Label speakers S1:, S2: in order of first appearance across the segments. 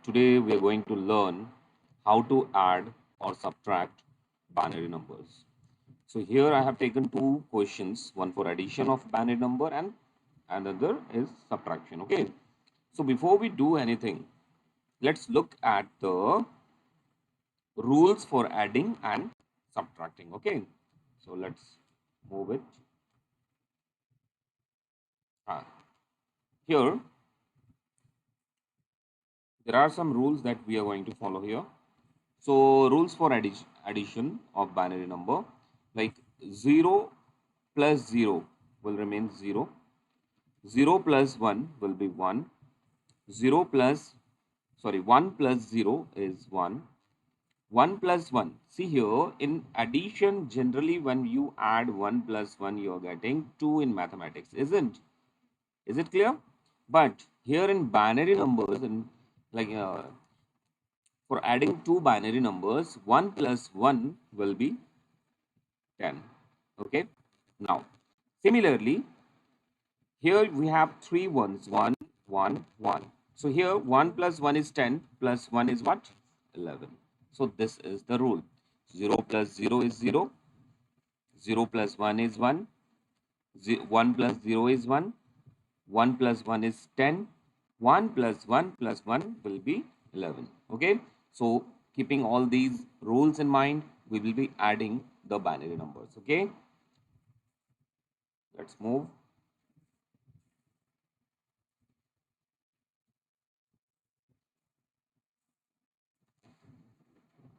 S1: Today we are going to learn how to add or subtract binary numbers. So here I have taken two questions, one for addition of binary number and another is subtraction. Okay. So before we do anything, let's look at the rules for adding and subtracting. Okay. So let's move it. Here there are some rules that we are going to follow here. So rules for addition of binary number, like 0 plus 0 will remain 0, 0 plus 1 will be 1, 0 plus, sorry, 1 plus 0 is 1, 1 plus 1. See here, in addition, generally when you add 1 plus 1, you are getting 2 in mathematics, isn't? Is it clear? But here in binary numbers, in like for adding two binary numbers, 1 plus 1 will be 10. Okay. Now, similarly, here we have three ones, 1, 1, 1. So here 1 plus 1 is 10, plus 1 is what? 11. So this is the rule. 0 plus 0 is 0, 0 plus 1 is 1, 1 plus 0 is 1, 1 plus 1 is 10, 1 plus 1 plus 1 will be 11. Okay. So keeping all these rules in mind, we will be adding the binary numbers. Okay. Let's move.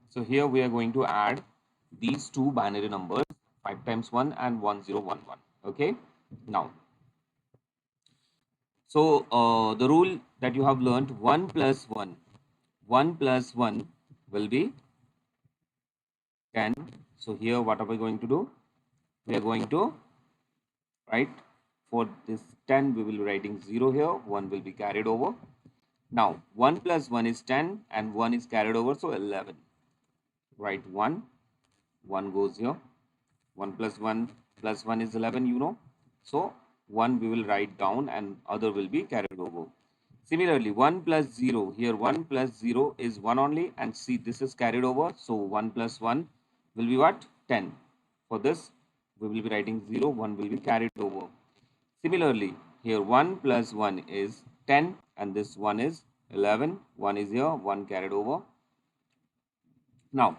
S1: So here we are going to add these two binary numbers, 5 times 1 and 1011. Okay. Now, so the rule that you have learned, 1 plus 1, 1 plus 1 will be 10. So here what are we going to do? We are going to write, for this 10 we will be writing 0 here, 1 will be carried over. Now 1 plus 1 is 10 and 1 is carried over, so 11. Write 1, 1 goes here, 1 plus 1 is 11, you know. So 1 we will write down and other will be carried over. Similarly, 1 plus 0, here 1 plus 0 is 1 only, and see this is carried over. So 1 plus 1 will be what? 10. For this we will be writing 0, 1 will be carried over. Similarly, here 1 plus 1 is 10 and this 1 is 11. 1 is here, 1 carried over. Now,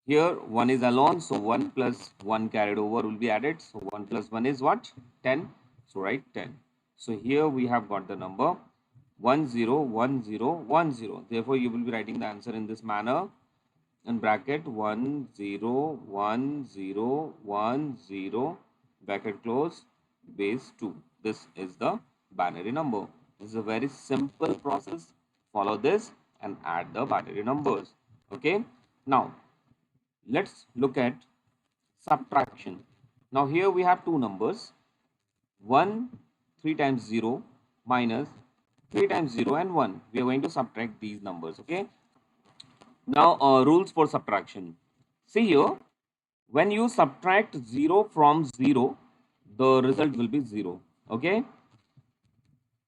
S1: here 1 is alone, so 1 plus 1 carried over will be added. So 1 plus 1 is what? 10. So write 10. So here we have got the number 101010. Therefore, you will be writing the answer in this manner, in bracket 101010 bracket close base 2. This is the binary number. This is a very simple process. Follow this and add the binary numbers. Okay. Now, let's look at subtraction. Now here we have two numbers, 1 3 times 0 minus 3 times 0 and 1. We are going to subtract these numbers. Okay. Now rules for subtraction. See here, when you subtract 0 from 0, the result will be 0. Okay.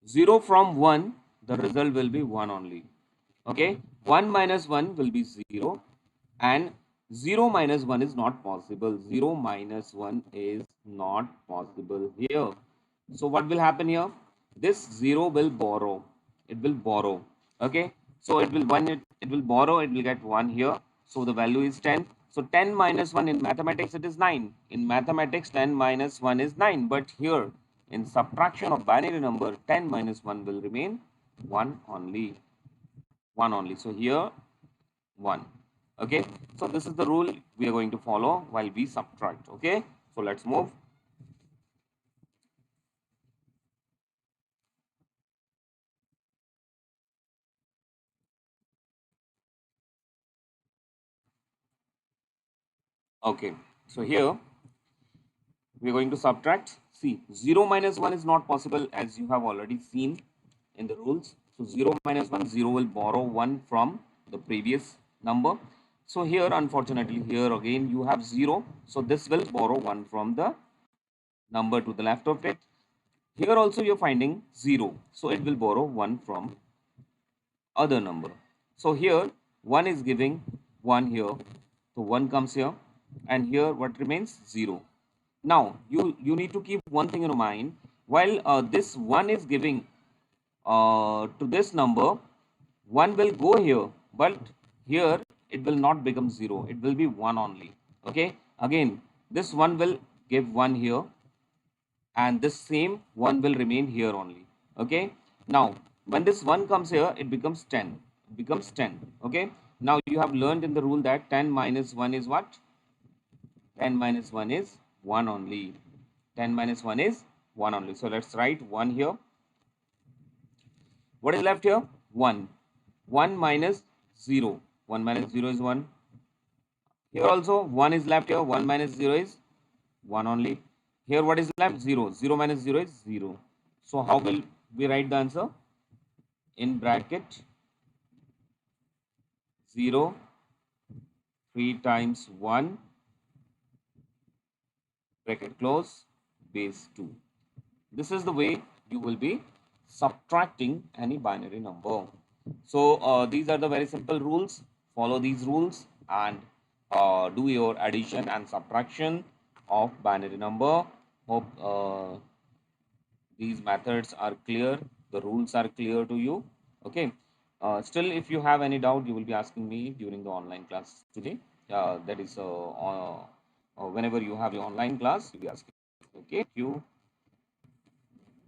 S1: 0 from 1, the result will be 1 only. Okay. 1 minus 1 will be 0 and 0 minus 1 is not possible. 0 minus 1 is not possible here. So what will happen here? This 0 will borrow. It will borrow. Okay. So it will it will borrow. It will get 1 here. So the value is 10. So 10 minus 1 in mathematics it is 9. In mathematics 10 minus 1 is 9. But here in subtraction of binary number, 10 minus 1 will remain 1 only. 1 only. So here 1. Okay. So this is the rule we are going to follow while we subtract. Okay. So let's move. Okay. So here we are going to subtract. See, 0 minus 1 is not possible, as you have already seen in the rules. So 0 minus 1, 0 will borrow 1 from the previous number. So here, unfortunately, here again you have 0. So this will borrow 1 from the number to the left of it. Here also you're finding 0. So it will borrow 1 from other number. So here 1 is giving 1 here. So 1 comes here, and here what remains? 0. Now you need to keep one thing in mind. While this 1 is giving to this number, 1 will go here, but here it will not become 0. It will be 1 only. Okay. Again, this 1 will give 1 here, and this same 1 will remain here only. Okay. Now when this 1 comes here, it becomes 10. It becomes 10. Okay. Now you have learned in the rule that 10 minus 1 is what? 10 minus 1 is 1 only. 10 minus 1 is 1 only. So let's write 1 here. What is left here? 1. 1 minus 0. 1 minus 0 is 1. Here also 1 is left here. 1 minus 0 is 1 only. Here what is left? 0. 0 minus 0 is 0. So how will we write the answer? In bracket 0, 3 times 1, bracket close, base 2. This is the way you will be subtracting any binary number. So these are the very simple rules. Follow these rules and do your addition and subtraction of binary number. Hope these methods are clear, the rules are clear to you. Okay. Still, if you have any doubt, you will be asking me during the online class today. That is whenever you have your online class, you'll be asking. Okay. Thank you.